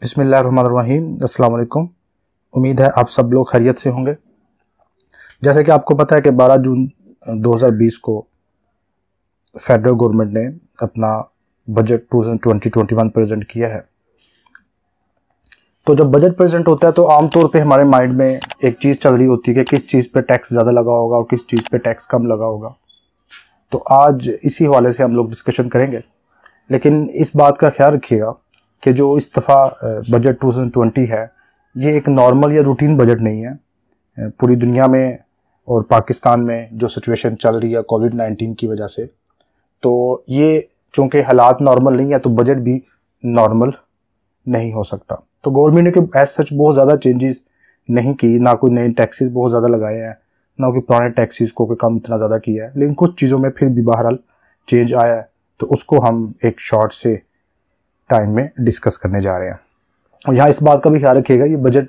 बिस्मिल्लाहिर्रहमानिर्रहीम। अस्सलाम वालेकुम। उम्मीद है आप सब लोग खैरियत से होंगे। जैसे कि आपको पता है कि 12 जून 2020 को फेडरल गवर्नमेंट ने अपना बजट 2020-21 प्रेजेंट किया है। तो जब बजट प्रेजेंट होता है तो आमतौर पे हमारे माइंड में एक चीज़ चल रही होती है कि किस चीज़ पे टैक्स ज़्यादा लगा होगा और किस चीज़ पे टैक्स कम लगा होगा। तो आज इसी हवाले से हम लोग डिस्कशन करेंगे, लेकिन इस बात का ख्याल रखिएगा कि जो इस दफ़ा बजट 2020 है ये एक नॉर्मल या रूटीन बजट नहीं है। पूरी दुनिया में और पाकिस्तान में जो सिचुएशन चल रही है कोविड-19 की वजह से, तो ये चूँकि हालात नॉर्मल नहीं है तो बजट भी नॉर्मल नहीं हो सकता। तो गवर्नमेंट ने एज सच बहुत ज़्यादा चेंजेस नहीं की, ना कोई नए टैक्सेस बहुत ज़्यादा लगाए हैं, ना कोई पुराने टैक्सेस को कोई कम इतना ज़्यादा किया है, लेकिन कुछ चीज़ों में फिर भी बहरहाल चेंज आया है। तो उसको हम एक शॉर्ट से टाइम में डिस्कस करने जा रहे हैं। और यहाँ इस बात का भी ख्याल रखिएगा, ये बजट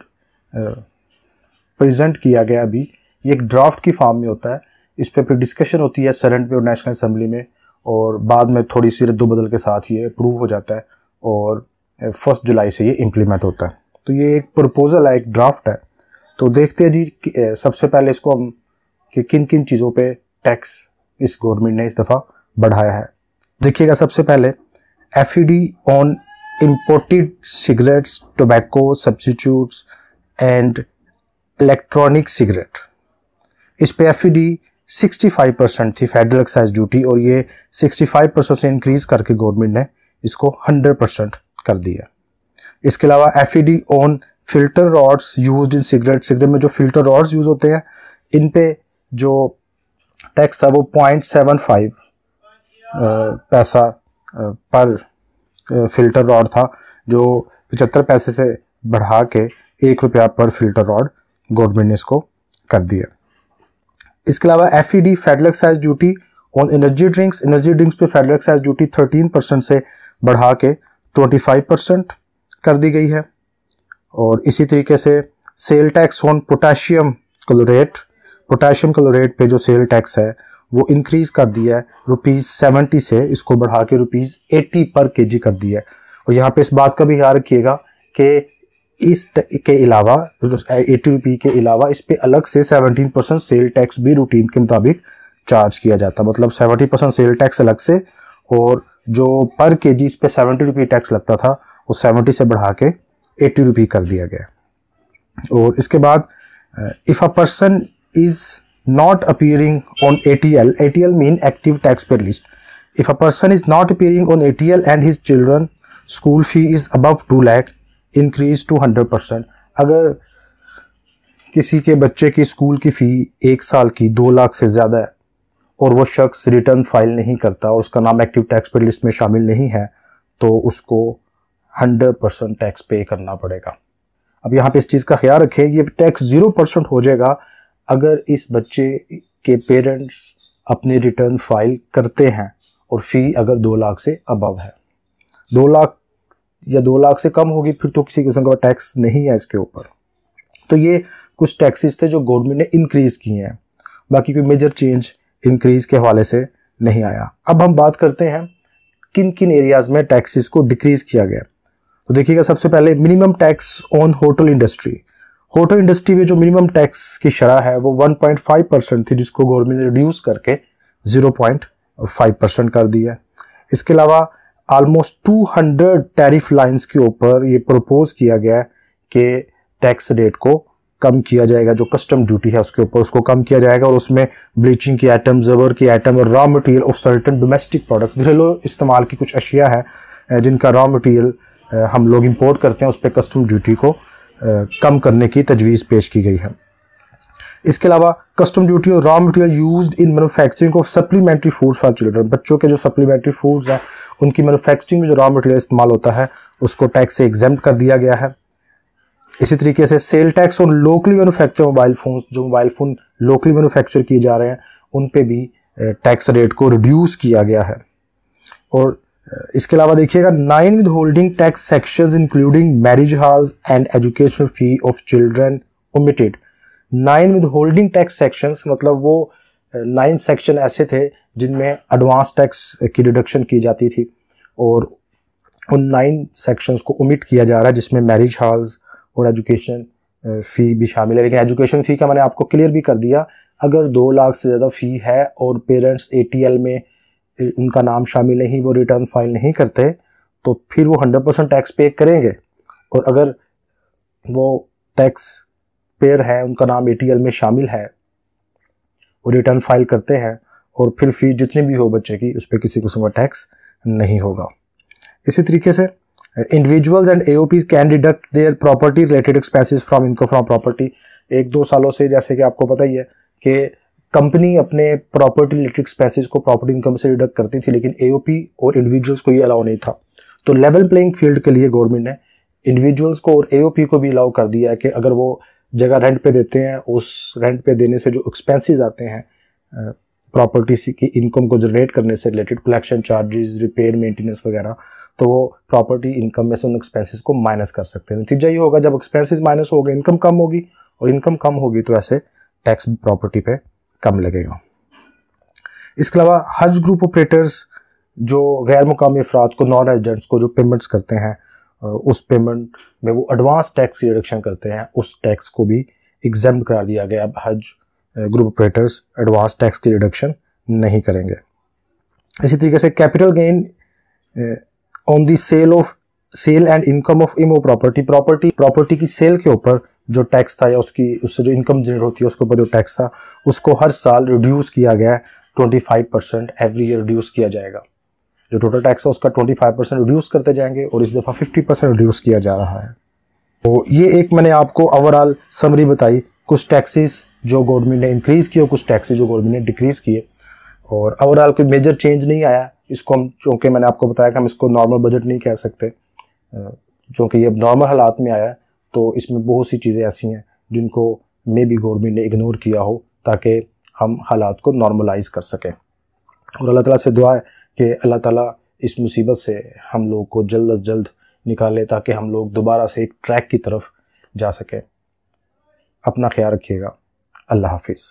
प्रेजेंट किया गया अभी ये एक ड्राफ्ट की फॉर्म में होता है। इस पर फिर डिस्कशन होती है सेनेट में और नेशनल असेंबली में, और बाद में थोड़ी सी रद्दोबदल के साथ ये अप्रूव हो जाता है और 1 जुलाई से ये इम्प्लीमेंट होता है। तो ये एक प्रपोजल है, एक ड्राफ्ट है। तो देखते हैं जी सबसे पहले इसको हम कि किन किन चीज़ों पे टैक्स इस गवर्नमेंट ने इस दफ़ा बढ़ाया है। देखिएगा, सबसे पहले FED on imported cigarettes, tobacco substitutes and electronic cigarette. इस पे FED 65% थी फेडरल एक्साइज ड्यूटी, और ये 65% से इंक्रीज करके गवर्नमेंट ने इसको 100% कर दिया। इसके अलावा FED on filter rods used in cigarette में जो फिल्टर रॉड्स यूज होते हैं इन पे जो टैक्स था वो 0.75 पैसा पर फिल्टर रॉड था, जो 75 पैसे से बढ़ा के 1 रुपया पर फिल्टर रॉड गवर्नमेंट ने इसको कर दिया। इसके अलावा FED federal excise duty on energy drinks पे फेडरल एक्साइज ड्यूटी 13% से बढ़ा के 25% कर दी गई है। और इसी तरीके से sale tax on potassium chlorate पे जो सेल टैक्स है वो इंक्रीज कर दिया है ₹70 से, इसको बढ़ा के ₹80 पर केजी कर दिया है। और यहाँ पे इस बात का भी ख्याल रखिएगा कि इस के अलावा ₹80 के अलावा इस पे अलग से 17% सेल टैक्स भी रूटीन के मुताबिक चार्ज किया जाता है। मतलब 70% सेल टैक्स अलग से, और जो पर केजी इस पे ₹70 टैक्स लगता था वो 70 से बढ़ा के ₹80 कर दिया गया। और इसके बाद if a person is not appearing on ATL mean active taxpayer list. If a person is not appearing on ATL and his children school fee is above 2 lakh, increase to 100%. अगर किसी के बच्चे की स्कूल की फ़ी 1 साल की 2 लाख से ज़्यादा है और वो शख्स रिटर्न फाइल नहीं करता, उसका नाम एक्टिव टैक्सपेयर लिस्ट में शामिल नहीं है, तो उसको 100% टैक्स पे करना पड़ेगा। अब यहाँ पे इस चीज़ का ख्याल रखें, ये टैक्स 0% हो जाएगा अगर इस बच्चे के पेरेंट्स अपने रिटर्न फाइल करते हैं और फ़ी अगर 2 लाख से अबव है। 2 लाख या 2 लाख से कम होगी फिर तो किसी किस्म का टैक्स नहीं है इसके ऊपर। तो ये कुछ टैक्सेस थे जो गवर्नमेंट ने इंक्रीज किए हैं, बाकी कोई मेजर चेंज इंक्रीज के हवाले से नहीं आया। अब हम बात करते हैं किन किन एरियाज़ में टैक्सेस को डिक्रीज किया गया। तो देखिएगा, सबसे पहले minimum tax on hotel industry में जो मिनिमम टैक्स की शरह है वो 1.5% थी, जिसको गवर्नमेंट ने रिड्यूस करके 0.5% कर दिया। इसके अलावा ऑलमोस्ट 200 टैरिफ लाइंस के ऊपर ये प्रपोज किया गया कि टैक्स रेट को कम किया जाएगा, जो कस्टम ड्यूटी है उसके ऊपर उसको कम किया जाएगा, और उसमें ब्लीचिंग की आइटम, ज़बर की आइटम और रॉ मटेरियल और सर्टन डोमेस्टिक प्रोडक्ट, घरेलू इस्तेमाल की कुछ अशिया है जिनका रॉ मटेरियल हम लोग इंपोर्ट करते हैं, उस पर कस्टम ड्यूटी को कम करने की तजवीज़ पेश की गई है। इसके अलावा कस्टम ड्यूटी और raw material used in manufacturing of supplementary foods for children, बच्चों के जो सप्लीमेंट्री फूड्स हैं उनकी मैन्युफैक्चरिंग में जो रॉ मटेरियल इस्तेमाल होता है उसको टैक्स से एग्जेम्प्ट कर दिया गया है। इसी तरीके से sale tax on locally manufacture mobile phone, जो मोबाइल फ़ोन लोकली मैन्युफैक्चर किए जा रहे हैं उन पे भी टैक्स रेट को रिड्यूस किया गया है। और इसके अलावा देखिएगा, 9 with holding tax sections including marriage halls and educational fee of children omitted. 9 with holding tax sections मतलब वो 9 सेक्शन ऐसे थे जिनमें एडवांस टैक्स की डिडक्शन की जाती थी, और उन 9 सेक्शंस को ओमिट किया जा रहा है, जिसमें मैरिज हॉल्स और एजुकेशन फ़ी भी शामिल है। लेकिन एजुकेशन फ़ी का मैंने आपको क्लियर भी कर दिया, अगर 2 लाख से ज़्यादा फ़ी है और पेरेंट्स ATL में उनका नाम शामिल नहीं, वो रिटर्न फाइल नहीं करते, तो फिर वो 100% टैक्स पे करेंगे। और अगर वो टैक्स पेयर है, उनका नाम ATL में शामिल है, वो रिटर्न फाइल करते हैं, और फिर फीस जितनी भी हो बच्चे की, उस पर किसी किस्म का टैक्स नहीं होगा। इसी तरीके से individuals and AOP can deduct their property related expenses from income from property. 1-2 सालों से जैसे कि आपको पता ही है कि कंपनी अपने प्रॉपर्टी रिलेटेड एक्सपेंसेस को प्रॉपर्टी इनकम से डिडक्ट करती थी, लेकिन AOP और इंडिविजुअल्स को ये अलाउ नहीं था। तो लेवल प्लेइंग फील्ड के लिए गवर्नमेंट ने इंडिविजुअल्स को और AOP को भी अलाउ कर दिया है कि अगर वो जगह रेंट पे देते हैं, उस रेंट पे देने से जो एक्सपेंसेस आते हैं प्रॉपर्टी की इनकम को जनरेट करने से related, collection charges, repair, maintenance वगैरह, तो वो प्रॉपर्टी इनकम में से उन एक्सपेंसेस को माइनस कर सकते हैं। नतीजा ये होगा, जब एक्सपेंसेस माइनस हो गए, इनकम कम होगी, और इनकम कम होगी तो ऐसे टैक्स प्रॉपर्टी पे कम लगेगा। इसके अलावा हज ग्रुप ऑपरेटर्स जो गैर मुकामी अफराद को, नॉन रेजिडेंट्स को जो पेमेंट्स करते हैं, उस पेमेंट में वो एडवांस टैक्स की रिडक्शन करते हैं, उस टैक्स को भी एग्जेम्प्ट करा दिया गया। अब Hajj group operators advance tax की रिडक्शन नहीं करेंगे। इसी तरीके से capital gain on the sale and income of इमो प्रॉपर्टी की सेल के ऊपर जो टैक्स था, या उससे जो इनकम जनरेट होती है उसके ऊपर जो टैक्स था, उसको हर साल रिड्यूस किया गया है। 25% एवरी ईयर रिड्यूस किया जाएगा। जो टोटल टैक्स है उसका 25% रिड्यूस करते जाएंगे, और इस दफ़ा 50% रिड्यूस किया जा रहा है। तो ये एक मैंने आपको ओवरऑल समरी बताई, कुछ टैक्सेस जो गवर्नमेंट ने इंक्रीज़ किए और कुछ टैक्सेस जो गवर्नमेंट ने डिक्रीज़ किए, और ओवरऑल कोई मेजर चेंज नहीं आया। इसको हम, चूँकि मैंने आपको बताया कि हम इसको नॉर्मल बजट नहीं कह सकते, चूँकि ये अब नॉर्मल हालात में आया है, तो इसमें बहुत सी चीज़ें ऐसी हैं जिनको मे भी गवर्नमेंट ने इग्नोर किया हो, ताकि हम हालात को नॉर्मलाइज कर सकें। और अल्लाह ताला से दुआ है कि अल्लाह ताला इस मुसीबत से हम लोग को जल्द अज जल्द निकाले, ताकि हम लोग दोबारा से एक ट्रैक की तरफ जा सकें। अपना ख्याल रखिएगा। अल्लाह हाफिज़।